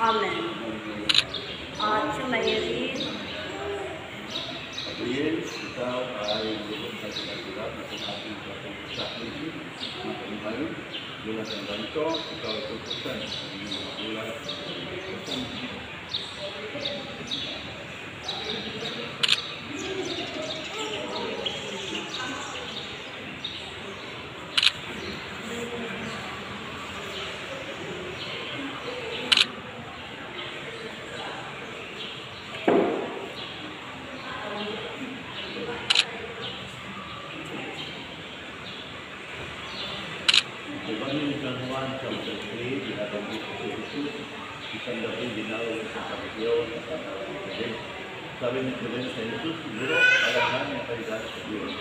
Amen. At sumayirin, Gabriel, ikaw ay lubos na sinagulap na ating sakripisyo ng pagmahal. Lunas ang ganito, ikaw ay tutusan sa inyong mga ulat. Evangelio San Juan, chapter 3, binabanggit ko si Jesus, isang gabi dinawag sa Panginoon at tatawag sa Diyos. Sabi ni Tulen sa Jesus, siguro, alam namin ang kailangan sa Diyos.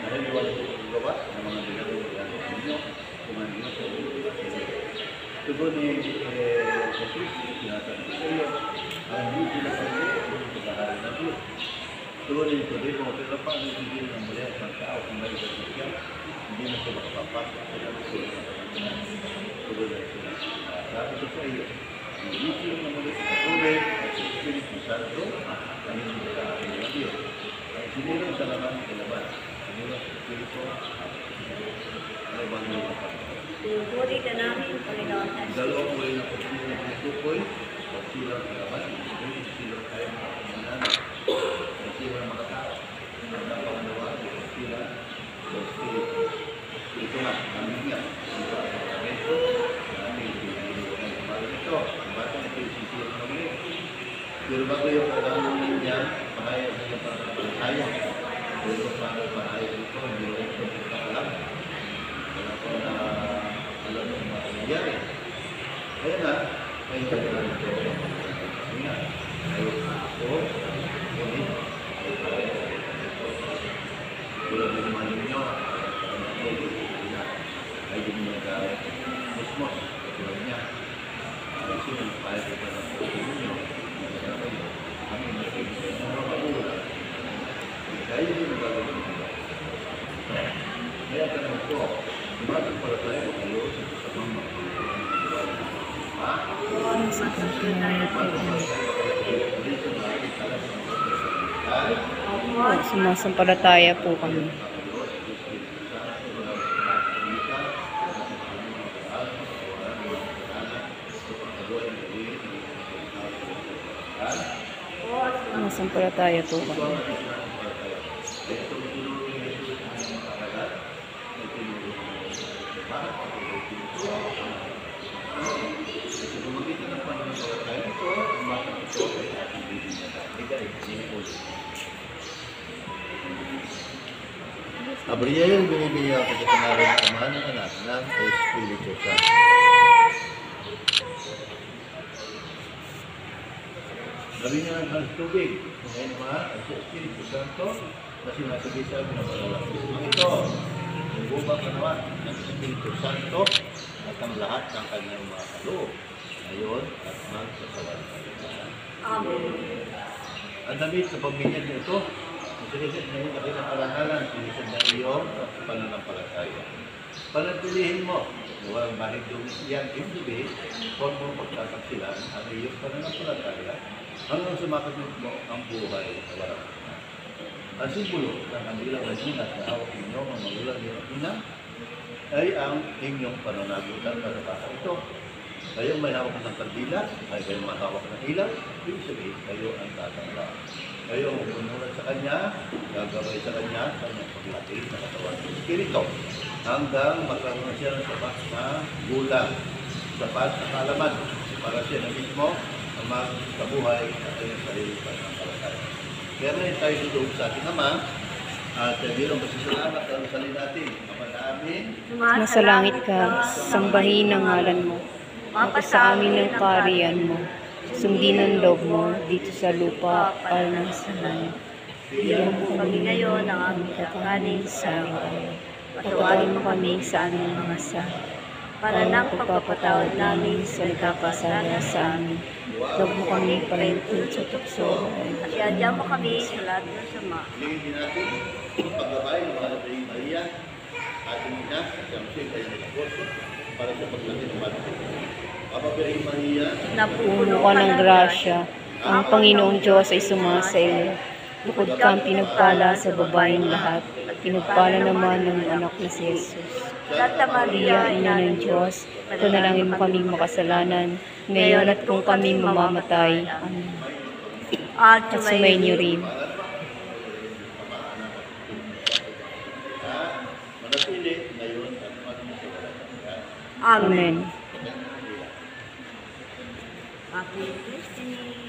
Dahil iwan ko ang gawa ng mga dinawag sa inyo, kumandiyo sa ulo at sa inyo. Tugon ni Jesus, sinasabi ko sa iyo, ang hindi sila pagkakas sa kaharan ng Diyos. Tugon ni Tulen, kung pero paano sigil ng muli at mga tao kung may siya, hindi na sila papasok sa lahat. Tuloy na sila. Sabi ko sa iyo, hindi sila namulit sa tubig at sa Espiritu Santo ang hindi sa akin ng Diyos. Ang sinilong sa laman ng laban, sinilong sa Espiritu ay bang may kapatid. pinupuri ka namin, Panginoon. Dalawang way na pagsilang ng tukoy, pagsilang sa laman, pagsilang tayo ng pangalanan, pagsilang mga tao, ang napangalawa, pagsilang sa Espiritu. Ito nga, kami nga, ito ang pagkamento, namin pinahiliwan ng kamarin ito, ang batang ito yung sisira ng muli. Pero bago yung kagawin niya, pahayag na yung pagkakaya. Pero paano pahayag ito, hindi rin ito pagkakalam. Wala pa na alam ng mga nangyari. Kaya nga, may kagawin ito. Kaya nga, ay ako, ngunit, ay pahayag ito. Tulad ng mga ninyo, ay dinagawin mismo tulad niya. Ay sinupay ko pa ng puso ninyo. Kami nagsisigil ng mga ulan. Kaya yun yung gagawin nila. Kaya tanong ko, bakit pala tayo kayo sa mga ha? Sumasampalataya po kami. Sumasampalataya po kami. Gabriel, binibigyan ako sa pangalan ng Ama ng Anak ng Espiritu Santo. Sabi niya ang tubig, ngayon naman ang Espiritu Santo na sinasabi sa amin ng malalakis ng ito. Ang bubang kanawan ng Espiritu Santo at ang lahat ng kanyang mga kaloob ngayon at magsasawan. Amen. Ang damit sa pagbinyag na ito, sinisip na yung dakilang karangalan, sinisip na iyong pananampalataya. Panatilihin mo, walang bahig yan, hindi, kung mong pagkakaksilan ang iyong pananampalataya, hanggang sumakabit mo ang buhay na walang ina. Ang simbolo ng kanilang naginat na hawak ninyo, mga magulang niyo ina, ay ang inyong pananagutan para baka ito. Kayong may hawak ng kandila, ay kayong mahawak ng ilaw, ibig sabihin, kayo ang tatanda. Kayo ang pumunod sa Kanya, gagawin sa Kanya, Kanyang paglaki na katawan ng Espiritu. Hanggang magkaroon siya ng sapat na gulang, sapat na kaalaman, para siya na mismo ang magkabuhay sa kanyang sarili pananampalataya. Kaya ngayon tayo dudog sa ating Ama, at bilang pasasalamat ang salin natin, Ama namin, Nasa langit ka, sambahin ang ngalan mo. Mapasa sa amin ang kaharian mo. Sundin ang loob mo dito sa lupa para ng sa langit. Bigyan mo kami ngayon ng aming kakanin sa araw-araw. Patawarin mo kami sa aming mga sala, para ng pagpapatawad namin sa nagkakasala sa amin. Huwag mo kami palintid sa tukso. At iadya mo kami sa lahat ng sama. hingin din natin ang paggabay ng mga Nabi Maria, ating ina, at siyang siya kayo ng apostol, para sa paglaki ng bata. Birheng Maria, Napupuno Puno ka ng grasya. Ang Panginoong Diyos ay sumasa iyo. Bukod kang pinagpala sa babaeng lahat. Pinagpala naman ng anak na si Jesus. Santa Maria, Ina ng Diyos, panalangin mo kaming makasalanan, ngayon at kung kami mamamatay. Amen. At At sumainyo rin. manatili ngayon at magmamasawalan. Amen. Amen. Happy Christmas.